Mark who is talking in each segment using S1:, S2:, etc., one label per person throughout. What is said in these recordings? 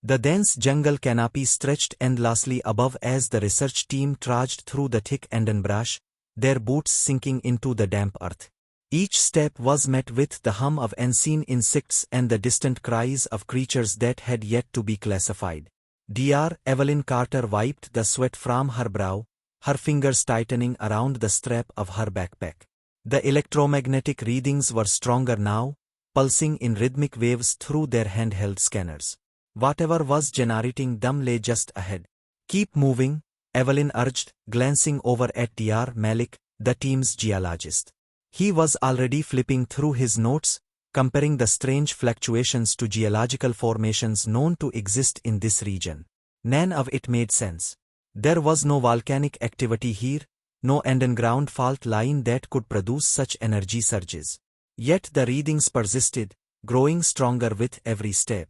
S1: The dense jungle canopy stretched endlessly above as the research team trudged through the thick underbrush, their boots sinking into the damp earth. Each step was met with the hum of unseen insects and the distant cries of creatures that had yet to be classified. Dr. Evelyn Carter wiped the sweat from her brow, her fingers tightening around the strap of her backpack. The electromagnetic readings were stronger now, pulsing in rhythmic waves through their handheld scanners. Whatever was generating them lay just ahead. "Keep moving," Evelyn urged, glancing over at Dr. Malik, the team's geologist. He was already flipping through his notes, comparing the strange fluctuations to geological formations known to exist in this region. None of it made sense. There was no volcanic activity here, no underground fault line that could produce such energy surges. Yet the readings persisted, growing stronger with every step.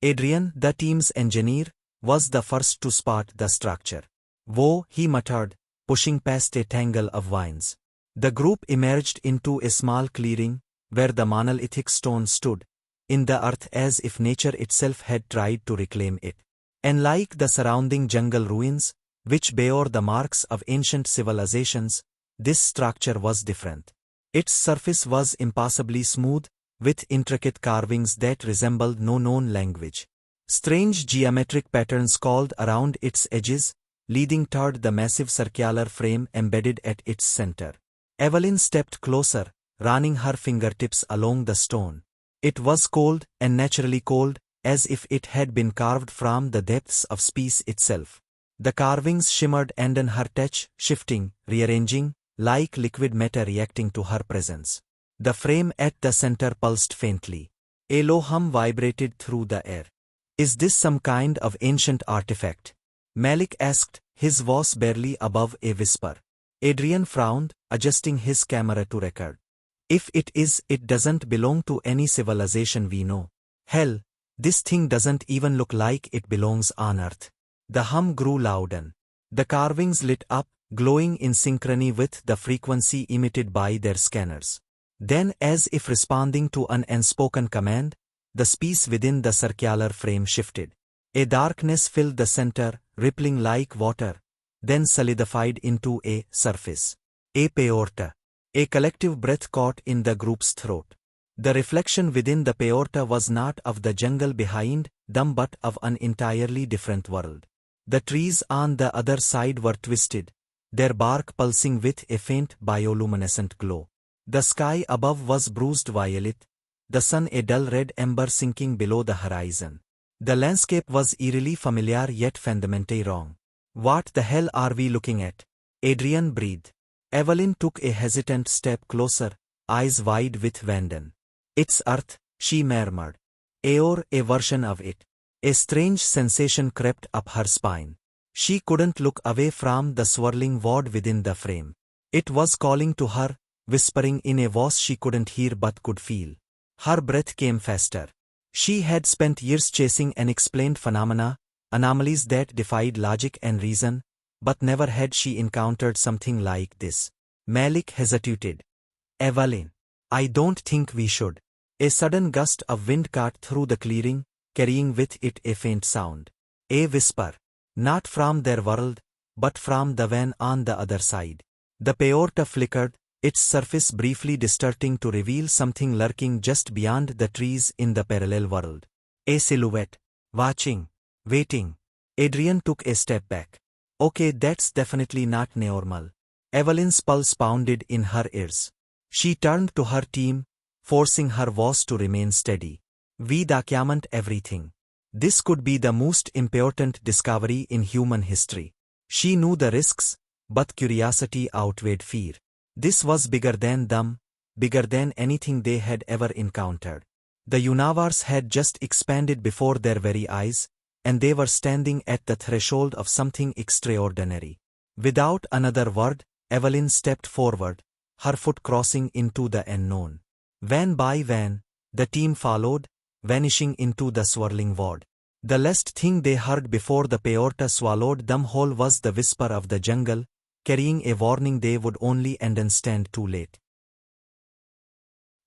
S1: Adrian, the team's engineer, was the first to spot the structure. "Whoa," he muttered, pushing past a tangle of vines. The group emerged into a small clearing, where the monolithic stone stood, in the earth as if nature itself had tried to reclaim it. Unlike the surrounding jungle ruins, which bore the marks of ancient civilizations, this structure was different. Its surface was impossibly smooth, with intricate carvings that resembled no known language. Strange geometric patterns called around its edges, leading toward the massive circular frame embedded at its center. Evelyn stepped closer, running her fingertips along the stone. It was cold, unnaturally cold, as if it had been carved from the depths of space itself. The carvings shimmered under her touch, shifting, rearranging, like liquid matter reacting to her presence. The frame at the center pulsed faintly. A low hum vibrated through the air. "Is this some kind of ancient artifact?" Malik asked, his voice barely above a whisper. Adrian frowned, adjusting his camera to record. "If it is, it doesn't belong to any civilization we know. Hell, this thing doesn't even look like it belongs on Earth." The hum grew louder. The carvings lit up, glowing in synchrony with the frequency emitted by their scanners. Then, as if responding to an unspoken command, the space within the circular frame shifted. A darkness filled the center, rippling like water, then solidified into a surface. A peorta. A collective breath caught in the group's throat. The reflection within the peorta was not of the jungle behind them but of an entirely different world. The trees on the other side were twisted, their bark pulsing with a faint bioluminescent glow. The sky above was bruised violet, the sun a dull red ember sinking below the horizon. The landscape was eerily familiar yet fundamentally wrong. "What the hell are we looking at?" Adrian breathed. Evelyn took a hesitant step closer, eyes wide with wonder. "It's Earth," she murmured. "Or a version of it." A strange sensation crept up her spine. She couldn't look away from the swirling void within the frame. It was calling to her, whispering in a voice she couldn't hear but could feel. Her breath came faster. She had spent years chasing unexplained phenomena, anomalies that defied logic and reason, but never had she encountered something like this. Malik hesitated. "Evelyn, I don't think we should." A sudden gust of wind cut through the clearing, carrying with it a faint sound. A whisper. Not from their world, but from the one on the other side. The peorta flickered, its surface briefly distorting to reveal something lurking just beyond the trees in the parallel world. A silhouette. Watching. Waiting. Adrian took a step back. "Okay, that's definitely not normal." Evelyn's pulse pounded in her ears. She turned to her team, forcing her voice to remain steady. "We document everything. This could be the most important discovery in human history." She knew the risks, but curiosity outweighed fear. This was bigger than them, bigger than anything they had ever encountered. The universe had just expanded before their very eyes, and they were standing at the threshold of something extraordinary. Without another word, Evelyn stepped forward, her foot crossing into the unknown. Van by van, the team followed, vanishing into the swirling void. The last thing they heard before the peorta swallowed them whole was the whisper of the jungle, carrying a warning they would only understand too late.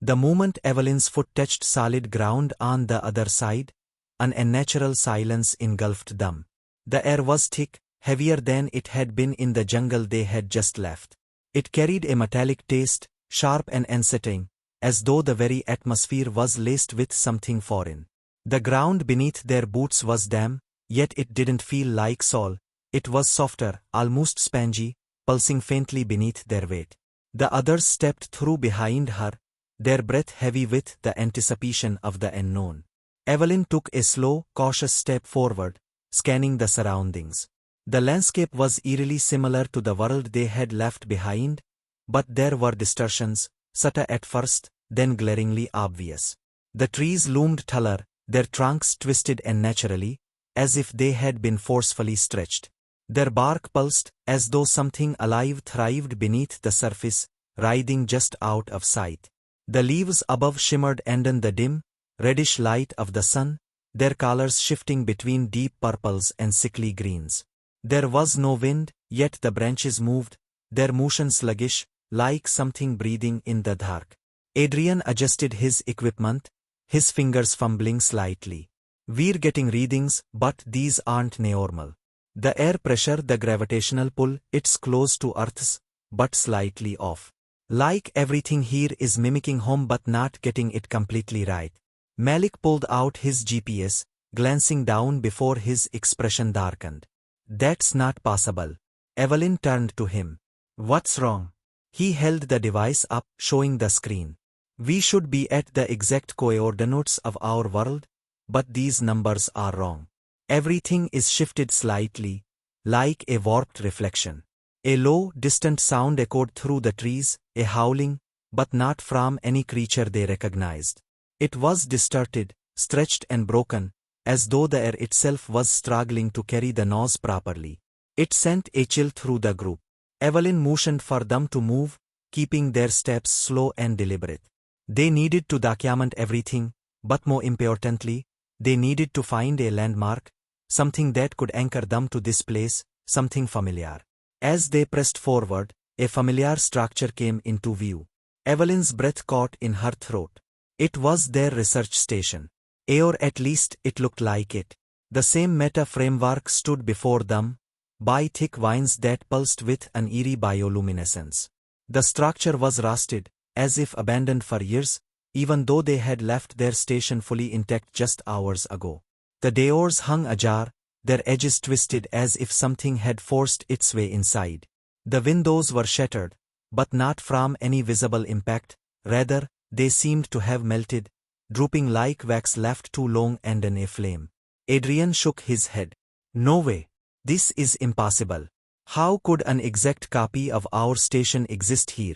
S1: The moment Evelyn's foot touched solid ground on the other side, an unnatural silence engulfed them. The air was thick, heavier than it had been in the jungle they had just left. It carried a metallic taste, sharp and unsettling, as though the very atmosphere was laced with something foreign. The ground beneath their boots was damp, yet it didn't feel like soil. It was softer, almost spongy, pulsing faintly beneath their weight. The others stepped through behind her, their breath heavy with the anticipation of the unknown. Evelyn took a slow, cautious step forward, scanning the surroundings. The landscape was eerily similar to the world they had left behind, but there were distortions, subtle at first, then glaringly obvious. The trees loomed taller, their trunks twisted unnaturally, as if they had been forcefully stretched. Their bark pulsed, as though something alive thrived beneath the surface, writhing just out of sight. The leaves above shimmered under the dim, reddish light of the sun, their colors shifting between deep purples and sickly greens. There was no wind, yet the branches moved, their motion sluggish, like something breathing in the dark. Adrian adjusted his equipment, his fingers fumbling slightly. "We're getting readings, but these aren't normal. The air pressure, the gravitational pull, it's close to Earth's, but slightly off. Like everything here is mimicking home but not getting it completely right." Malik pulled out his GPS, glancing down before his expression darkened. "That's not possible." Evelyn turned to him. "What's wrong?" He held the device up, showing the screen. "We should be at the exact coordinates of our world, but these numbers are wrong. Everything is shifted slightly, like a warped reflection." A low, distant sound echoed through the trees, a howling, but not from any creature they recognized. It was distorted, stretched and broken, as though the air itself was struggling to carry the noise properly. It sent a chill through the group. Evelyn motioned for them to move, keeping their steps slow and deliberate. They needed to document everything, but more importantly, they needed to find a landmark, something that could anchor them to this place, something familiar. As they pressed forward, a familiar structure came into view. Evelyn's breath caught in her throat. It was their research station. Or at least it looked like it. The same meta-framework stood before them, by thick vines that pulsed with an eerie bioluminescence. The structure was rusted, as if abandoned for years, even though they had left their station fully intact just hours ago. The doors hung ajar, their edges twisted as if something had forced its way inside. The windows were shattered, but not from any visible impact, rather, they seemed to have melted, drooping like wax left too long and in a flame. Adrian shook his head. "No way. This is impossible. How could an exact copy of our station exist here?"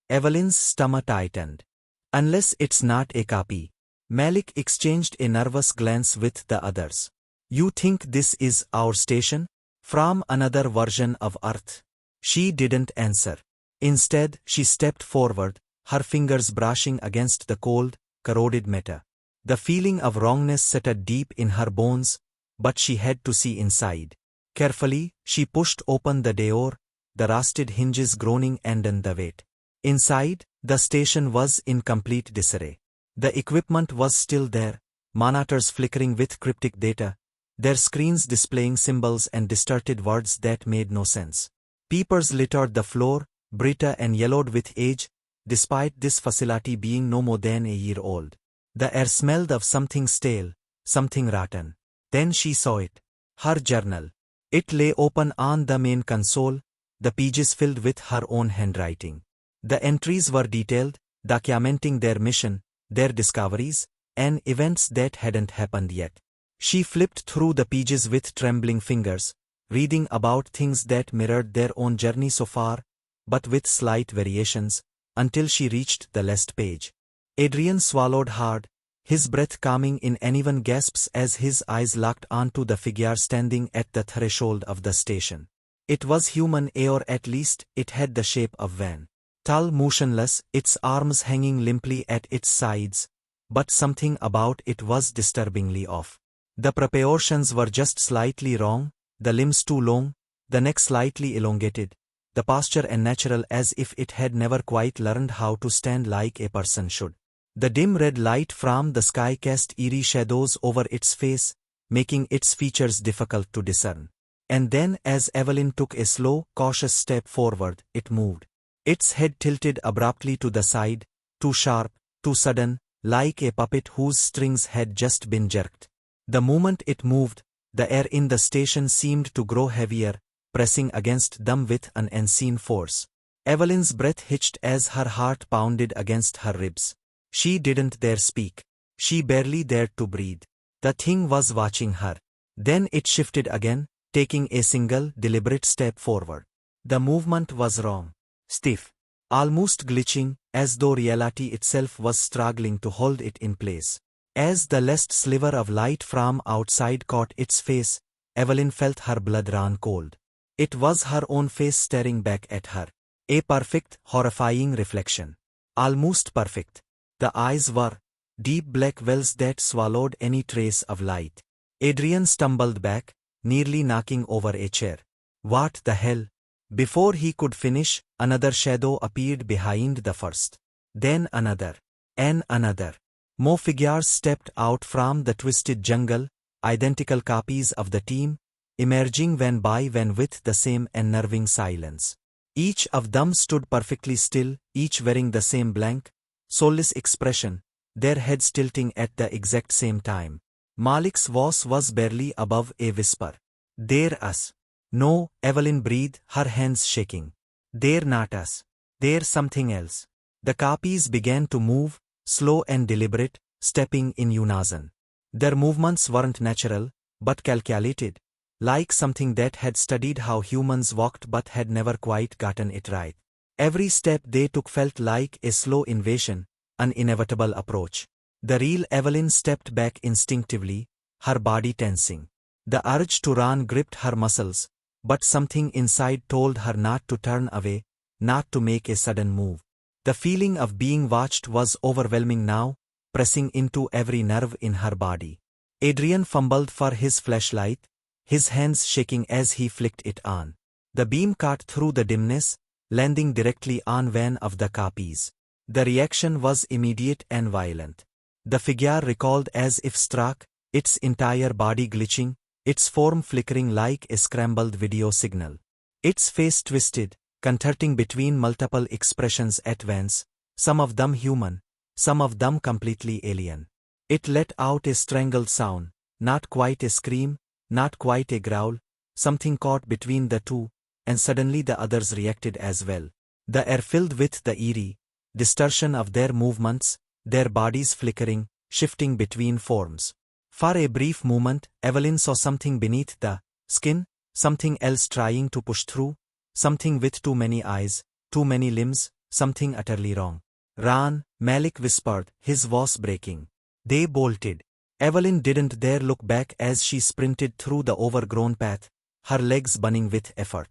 S1: Evelyn's stomach tightened. "Unless it's not a copy." Malik exchanged a nervous glance with the others. "You think this is our station? From another version of Earth?" She didn't answer. Instead, she stepped forward, her fingers brushing against the cold, corroded metal. The feeling of wrongness settled deep in her bones, but she had to see inside. Carefully, she pushed open the door, the rusted hinges groaning under the weight. Inside, the station was in complete disarray. The equipment was still there, monitors flickering with cryptic data, their screens displaying symbols and distorted words that made no sense. Papers littered the floor, brittle and yellowed with age, despite this facility being no more than a year old. The air smelled of something stale, something rotten. Then she saw it. Her journal. It lay open on the main console, the pages filled with her own handwriting. The entries were detailed, documenting their mission, their discoveries, and events that hadn't happened yet. She flipped through the pages with trembling fingers, reading about things that mirrored their own journey so far, but with slight variations, until she reached the last page. Adrian swallowed hard, his breath coming in uneven gasps as his eyes locked onto the figure standing at the threshold of the station. It was human, or at least it had the shape of Van. Tall, motionless, its arms hanging limply at its sides, but something about it was disturbingly off. The proportions were just slightly wrong, the limbs too long, the neck slightly elongated, the posture unnatural as if it had never quite learned how to stand like a person should. The dim red light from the sky cast eerie shadows over its face, making its features difficult to discern. And then, as Evelyn took a slow, cautious step forward, it moved. Its head tilted abruptly to the side, too sharp, too sudden, like a puppet whose strings had just been jerked. The moment it moved, the air in the station seemed to grow heavier, pressing against them with an unseen force. Evelyn's breath hitched as her heart pounded against her ribs. She didn't dare speak. She barely dared to breathe. The thing was watching her. Then it shifted again, taking a single, deliberate step forward. The movement was wrong. Stiff. Almost glitching, as though reality itself was struggling to hold it in place. As the last sliver of light from outside caught its face, Evelyn felt her blood run cold. It was her own face staring back at her. A perfect, horrifying reflection. Almost perfect. The eyes were deep black wells that swallowed any trace of light. Adrian stumbled back, nearly knocking over a chair. What the hell? Before he could finish, another shadow appeared behind the first. Then another. And another. More figures stepped out from the twisted jungle, identical copies of the team, emerging one by one with the same unnerving silence. Each of them stood perfectly still, each wearing the same blank, soulless expression, their heads tilting at the exact same time. Malik's voice was barely above a whisper. They're us. No, Evelyn breathed, her hands shaking. They're not us. They're something else. The copies began to move, slow and deliberate, stepping in unison. Their movements weren't natural, but calculated, like something that had studied how humans walked but had never quite gotten it right. Every step they took felt like a slow invasion, an inevitable approach. The real Evelyn stepped back instinctively, her body tensing. The urge to run gripped her muscles, but something inside told her not to turn away, not to make a sudden move. The feeling of being watched was overwhelming now, pressing into every nerve in her body. Adrian fumbled for his flashlight, his hands shaking as he flicked it on. The beam cut through the dimness, landing directly on one of the copies. The reaction was immediate and violent. The figure recoiled as if struck, its entire body glitching, its form flickering like a scrambled video signal. Its face twisted, contorting between multiple expressions at once, some of them human, some of them completely alien. It let out a strangled sound, not quite a scream, not quite a growl, something caught between the two, and suddenly the others reacted as well. The air filled with the eerie distortion of their movements, their bodies flickering, shifting between forms. For a brief moment, Evelyn saw something beneath the skin, something else trying to push through, something with too many eyes, too many limbs, something utterly wrong. Run, Malik whispered, his voice breaking. They bolted. Evelyn didn't dare look back as she sprinted through the overgrown path, her legs burning with effort.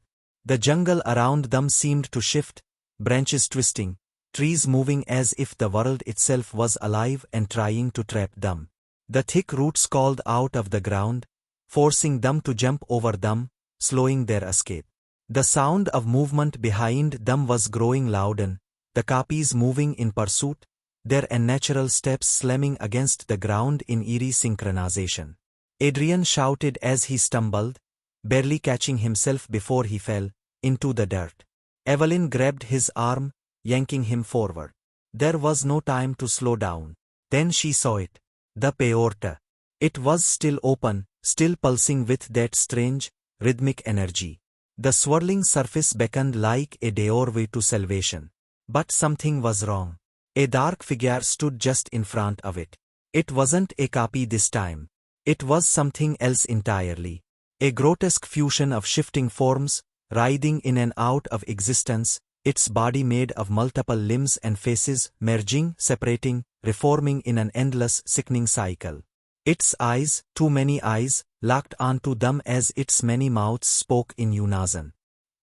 S1: The jungle around them seemed to shift, branches twisting, trees moving as if the world itself was alive and trying to trap them. The thick roots called out of the ground, forcing them to jump over them, slowing their escape. The sound of movement behind them was growing louder, the copies moving in pursuit, their unnatural steps slamming against the ground in eerie synchronization. Adrian shouted as he stumbled, barely catching himself before he fell into the dirt. Evelyn grabbed his arm, yanking him forward. There was no time to slow down. Then she saw it. The peorta. It was still open, still pulsing with that strange, rhythmic energy. The swirling surface beckoned like a doorway to salvation. But something was wrong. A dark figure stood just in front of it. It wasn't a copy this time. It was something else entirely. A grotesque fusion of shifting forms, writhing in and out of existence, its body made of multiple limbs and faces, merging, separating, reforming in an endless, sickening cycle. Its eyes, too many eyes, locked onto them as its many mouths spoke in unison.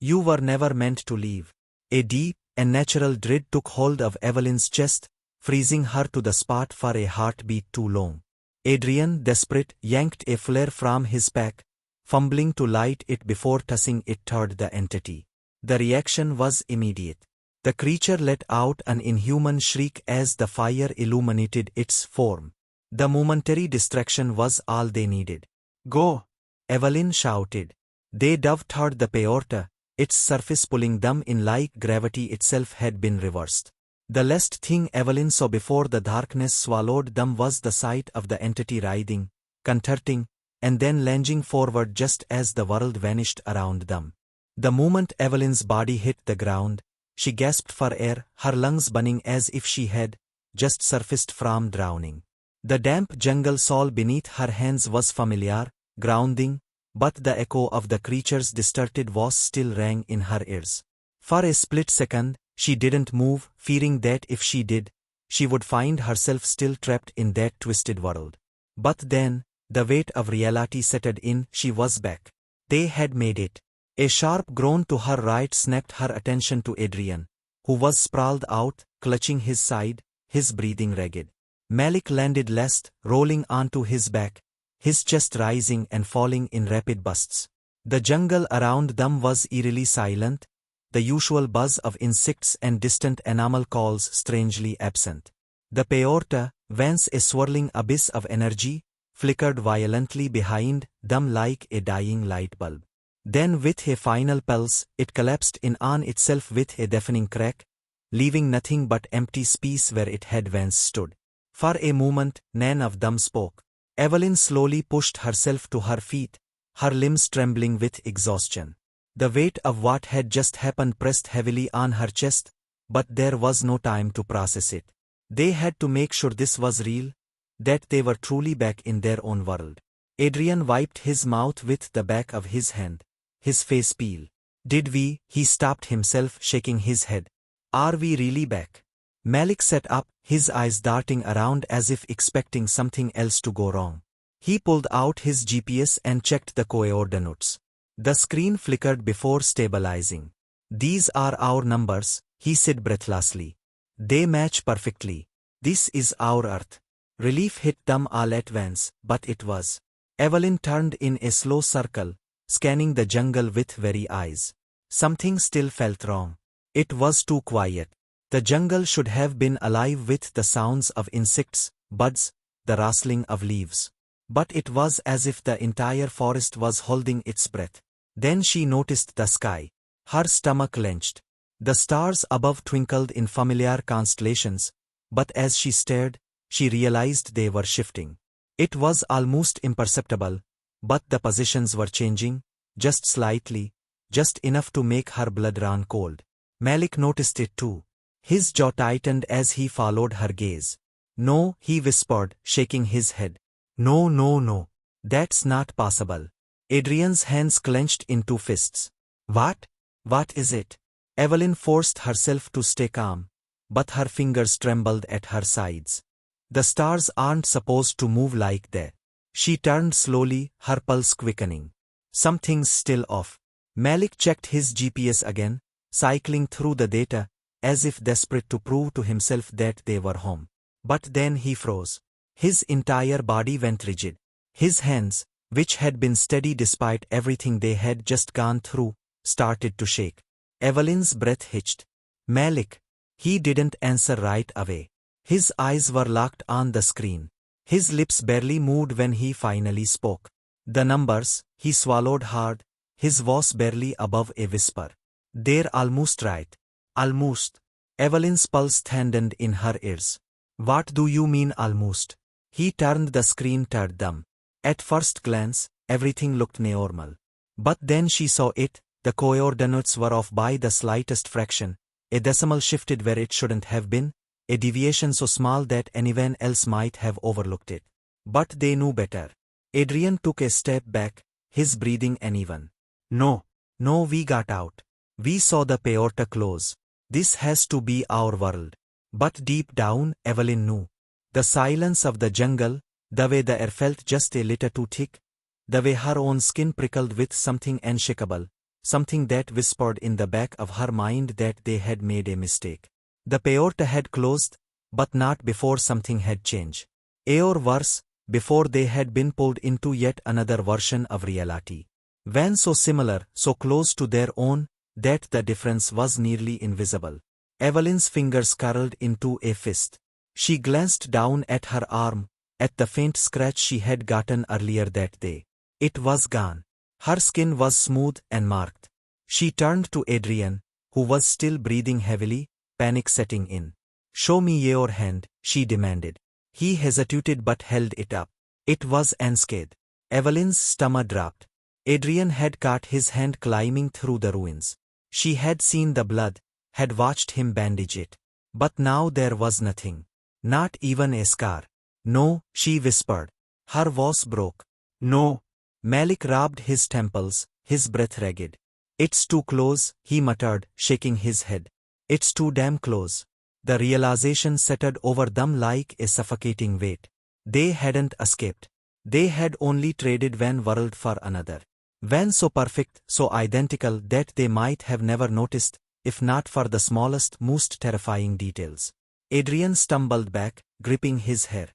S1: You were never meant to leave. A deep, unnatural dread took hold of Evelyn's chest, freezing her to the spot for a heartbeat too long. Adrian, desperate, yanked a flare from his pack, fumbling to light it before tossing it toward the entity. The reaction was immediate. The creature let out an inhuman shriek as the fire illuminated its form. The momentary distraction was all they needed. "Go!" Evelyn shouted. They dove toward the peorta, its surface pulling them in like gravity itself had been reversed. The last thing Evelyn saw before the darkness swallowed them was the sight of the entity writhing, contorting, and then lunging forward just as the world vanished around them. The moment Evelyn's body hit the ground, she gasped for air, her lungs burning as if she had just surfaced from drowning. The damp jungle soil beneath her hands was familiar, grounding, but the echo of the creature's distorted voice still rang in her ears. For a split second, she didn't move, fearing that if she did, she would find herself still trapped in that twisted world. But then, the weight of reality settled in, she was back. They had made it. A sharp groan to her right snapped her attention to Adrian, who was sprawled out, clutching his side, his breathing ragged. Malik landed last, rolling onto his back, his chest rising and falling in rapid bursts. The jungle around them was eerily silent, the usual buzz of insects and distant animal calls strangely absent. The peorta, once a swirling abyss of energy, flickered violently behind them like a dying light bulb. Then with a final pulse, it collapsed in on itself with a deafening crack, leaving nothing but empty space where it had once stood. For a moment, none of them spoke. Evelyn slowly pushed herself to her feet, her limbs trembling with exhaustion. The weight of what had just happened pressed heavily on her chest, but there was no time to process it. They had to make sure this was real, that they were truly back in their own world. Adrian wiped his mouth with the back of his hand, his face pale. "Did we?" He stopped himself, shaking his head. "Are we really back?" Malik sat up, his eyes darting around as if expecting something else to go wrong. He pulled out his GPS and checked the coordinates. The screen flickered before stabilizing. "These are our numbers," he said breathlessly. "They match perfectly. This is our Earth." Relief hit them all at once, but it was. Evelyn turned in a slow circle, scanning the jungle with wary eyes. Something still felt wrong. It was too quiet. The jungle should have been alive with the sounds of insects, buds, the rustling of leaves. But it was as if the entire forest was holding its breath. Then she noticed the sky. Her stomach clenched. The stars above twinkled in familiar constellations, but as she stared, she realized they were shifting. It was almost imperceptible, but the positions were changing, just slightly, just enough to make her blood run cold. Malik noticed it too. His jaw tightened as he followed her gaze. "No," he whispered, shaking his head. "No, no, no. That's not possible." Adrian's hands clenched into fists. "What? What is it?" Evelyn forced herself to stay calm, but her fingers trembled at her sides. "The stars aren't supposed to move like that." She turned slowly, her pulse quickening. "Something's still off." Malik checked his GPS again, cycling through the data, as if desperate to prove to himself that they were home. But then he froze. His entire body went rigid. His hands, which had been steady despite everything they had just gone through, started to shake. Evelyn's breath hitched. "Malik." He didn't answer right away. His eyes were locked on the screen. His lips barely moved when he finally spoke. "The numbers," he swallowed hard, his voice barely above a whisper. "They're almost right." "Almost?" Evelyn's pulse thickened in her ears. "What do you mean almost?" He turned the screen toward them. At first glance, everything looked normal. But then she saw it, the coordinates were off by the slightest fraction, a decimal shifted where it shouldn't have been, a deviation so small that anyone else might have overlooked it. But they knew better. Adrian took a step back, his breathing uneven. "No, no, we got out. We saw the peorta close. This has to be our world." But deep down, Evelyn knew. The silence of the jungle, the way the air felt just a little too thick, the way her own skin prickled with something unshakable, something that whispered in the back of her mind that they had made a mistake. The peorta had closed, but not before something had changed. Or worse, before they had been pulled into yet another version of reality. When so similar, so close to their own, that the difference was nearly invisible. Evelyn's fingers curled into a fist. She glanced down at her arm, at the faint scratch she had gotten earlier that day. It was gone. Her skin was smooth and marked. She turned to Adrian, who was still breathing heavily, panic setting in. "Show me your hand," she demanded. He hesitated but held it up. It was unscathed. Evelyn's stomach dropped. Adrian had caught his hand climbing through the ruins. She had seen the blood, had watched him bandage it. But now there was nothing. Not even a scar. "No," she whispered. Her voice broke. "No." Malik rubbed his temples, his breath ragged. "It's too close," he muttered, shaking his head. "It's too damn close." The realization settled over them like a suffocating weight. They hadn't escaped. They had only traded one world for another. One so perfect, so identical that they might have never noticed, if not for the smallest, most terrifying details. Adrian stumbled back, gripping his hair.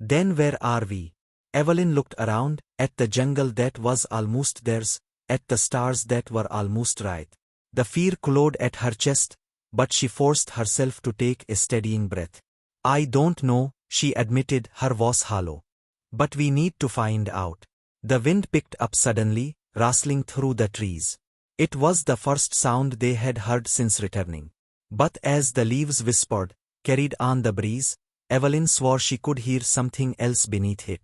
S1: "Then where are we?" Evelyn looked around, at the jungle that was almost theirs, at the stars that were almost right. The fear clawed at her chest, but she forced herself to take a steadying breath. "I don't know," she admitted, her voice hollow. "But we need to find out." The wind picked up suddenly, rustling through the trees. It was the first sound they had heard since returning. But as the leaves whispered, carried on the breeze, Evelyn swore she could hear something else beneath it.